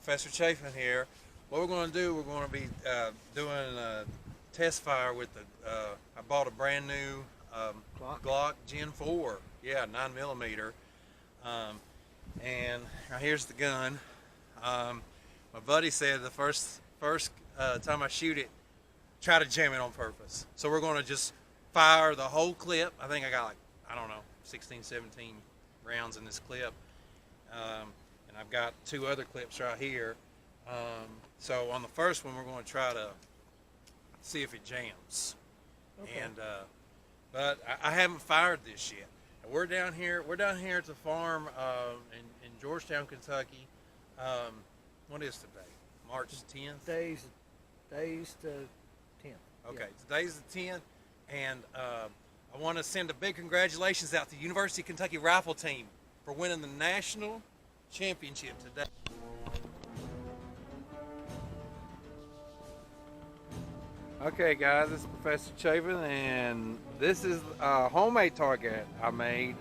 Professor Chafin here. What we're going to do, we're going to be doing a test fire with the. I bought a brand new Glock Gen 4. Yeah, 9mm. And here's the gun. My buddy said the first time I shoot it, try to jam it on purpose. So we're going to just fire the whole clip. I think I got like, I don't know, 16, 17 rounds in this clip. And I've got two other clips right here. So on the first one, we're going to try to see if it jams. Okay. And but I haven't fired this yet. And we're down here at the farm in Georgetown, Kentucky. What is today? March 10th. Days to 10. Okay, today's the 10th, and I want to send a big congratulations out to the University of Kentucky rifle team for winning the national championship today. Okay, guys, this is Professor Chafin, and this is a homemade target I made.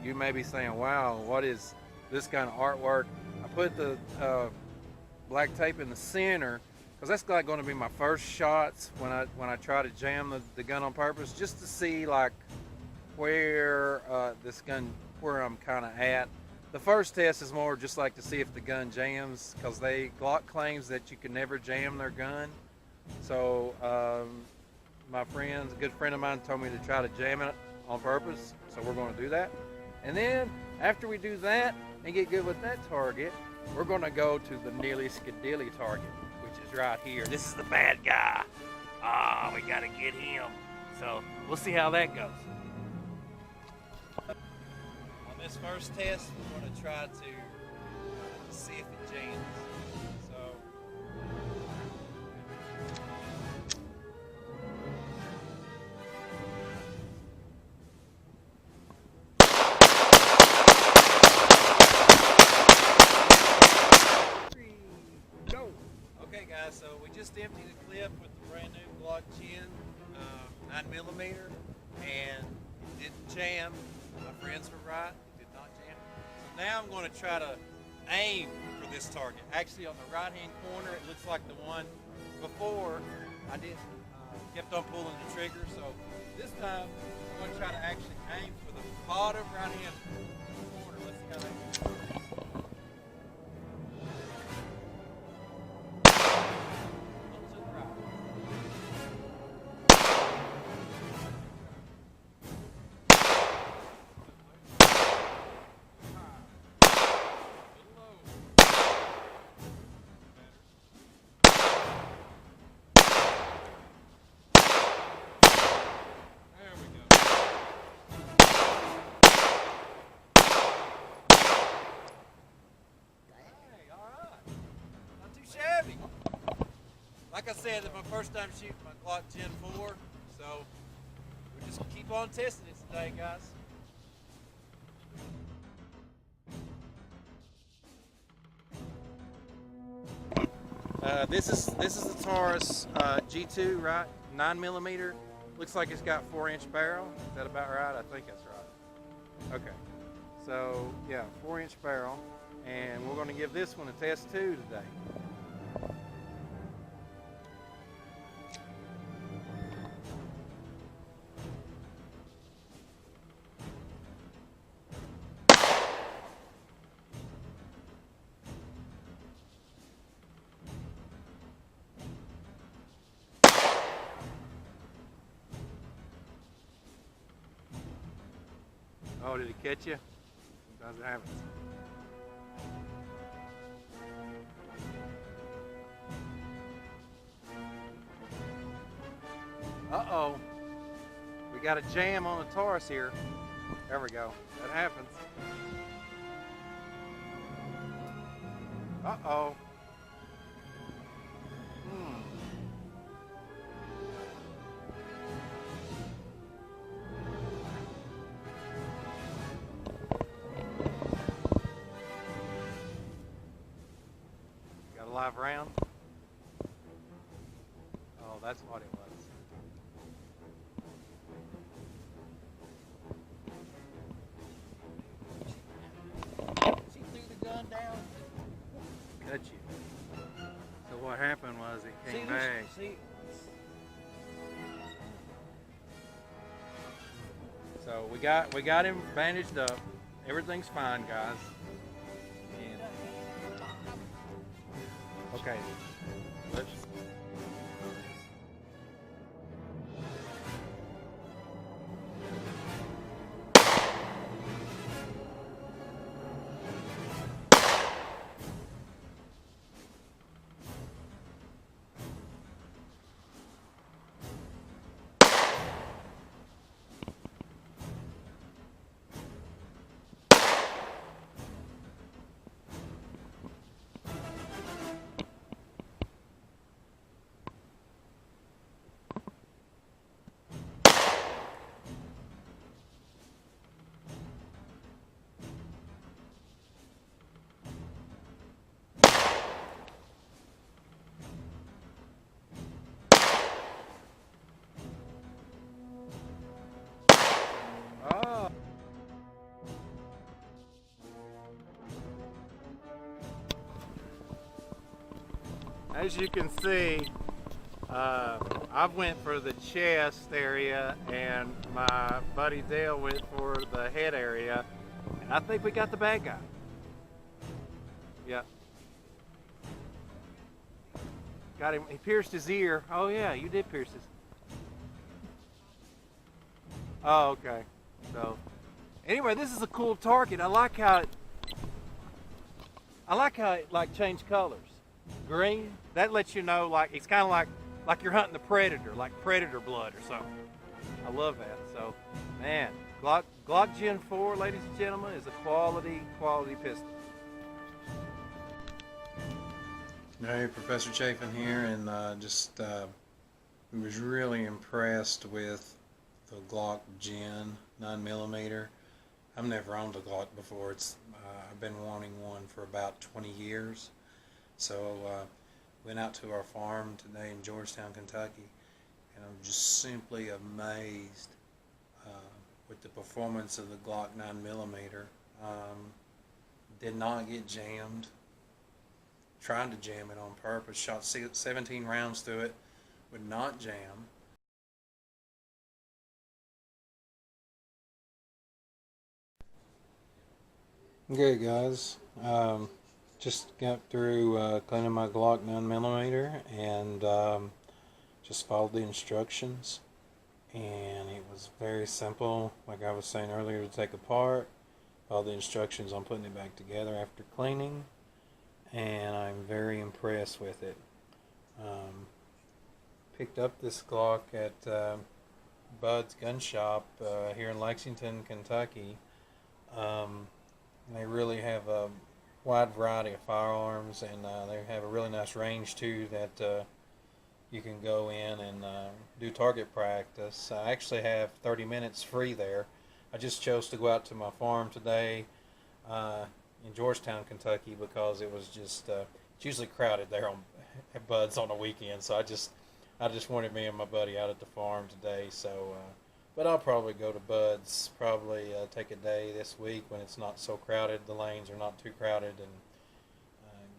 You may be saying, "Wow, what is this kind of artwork?" I put the black tape in the center because that's like going to be my first shots when I try to jam the gun on purpose, just to see like where where I'm kind of at. The first test is more just like to see if the gun jams, because Glock claims that you can never jam their gun. So a good friend of mine told me to try to jam it on purpose, so we're going to do that. And then after we do that and get good with that target, we're going to go to the Neely Skidilly target, which is right here. This is the bad guy. We got to get him. So we'll see how that goes. On this first test, we're going to try to see if it jams. So Go. okay, guys, so we just emptied the clip with the brand new Glock Gen 9mm, and it didn't jam. My friends were right, it did not jam. So now I'm going to try to aim for this target. Actually, on the right-hand corner, it looks like the one before. I didn't kept on pulling the trigger, so this time I'm going to try to actually aim for the bottom right-hand corner. Let's see how that goes. Like I said, it's my first time shooting my Glock Gen 4, so we just keep on testing it today, guys. This is the Taurus G2, right? 9mm. Looks like it's got 4-inch barrel. Is that about right? I think that's right. Okay. So yeah, 4-inch barrel, and we're going to give this one a test too today. Oh, did it catch you? Sometimes it happens. Uh-oh. We got a jam on the Taurus here. There we go. That happens. Uh-oh. Got a live round? Oh, that's what it was. She threw the gun down. Cut you. what happened was it See came this? back. See, So we got him bandaged up. Everything's fine, guys. And, okay. Let's. Oh. As you can see, I went for the chest area and my buddy Dale went for the head area, and I think we got the bad guy. Yeah. Got him. He pierced his ear. Oh yeah, you did pierce his. Oh, okay. So anyway, this is a cool target. I like how it like changed colors. Green, that lets you know like it's kind of like you're hunting the predator, like predator blood or something. I love that. So, man, Glock Gen 4, ladies and gentlemen, is a quality pistol. Hey, Professor Chafin here, and was really impressed with the Glock Gen 9mm. I've never owned a Glock before. I've been wanting one for about 20 years. So went out to our farm today in Georgetown, Kentucky, and I'm just simply amazed with the performance of the Glock 9mm. Did not get jammed. Tried to jam it on purpose. Shot 17 rounds through it. Would not jam. Okay, guys. Just got through cleaning my Glock 9mm and just followed the instructions. And it was very simple, like I was saying earlier, to take apart. Follow the instructions on putting it back together after cleaning. And I'm very impressed with it. Picked up this Glock at Bud's Gun Shop here in Lexington, Kentucky. They really have a wide variety of firearms, and they have a really nice range too that you can go in and do target practice. I actually have 30 minutes free there. I just chose to go out to my farm today in Georgetown, Kentucky, because it was just it's usually crowded there on at Bud's on the weekend. So I just wanted me and my buddy out at the farm today. So but I'll probably go to Bud's, probably take a day this week when it's not so crowded, the lanes are not too crowded, and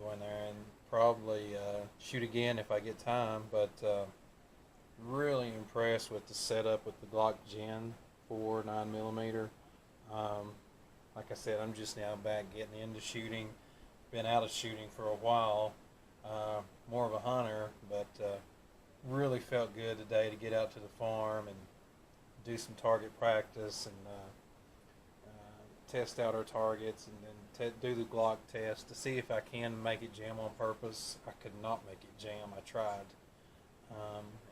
go in there and probably shoot again if I get time. But really impressed with the setup with the Glock Gen 4 9mm. Like I said, I'm just now back getting into shooting. Been out of shooting for a while, more of a hunter, but really felt good today to get out to the farm and do some target practice and test out our targets, and then do the Glock test to see if I can make it jam on purpose. I could not make it jam. I tried,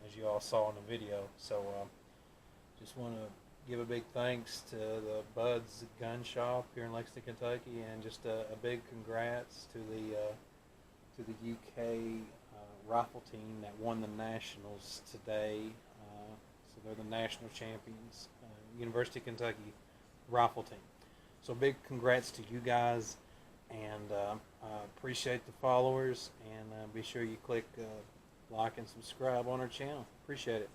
as you all saw in the video. So just want to give a big thanks to the Bud's Gun Shop here in Lexington, Kentucky, and just a big congrats to the UK rifle team that won the nationals today. So they're the national champions, University of Kentucky rifle team. So big congrats to you guys, and appreciate the followers, and be sure you click like and subscribe on our channel. Appreciate it.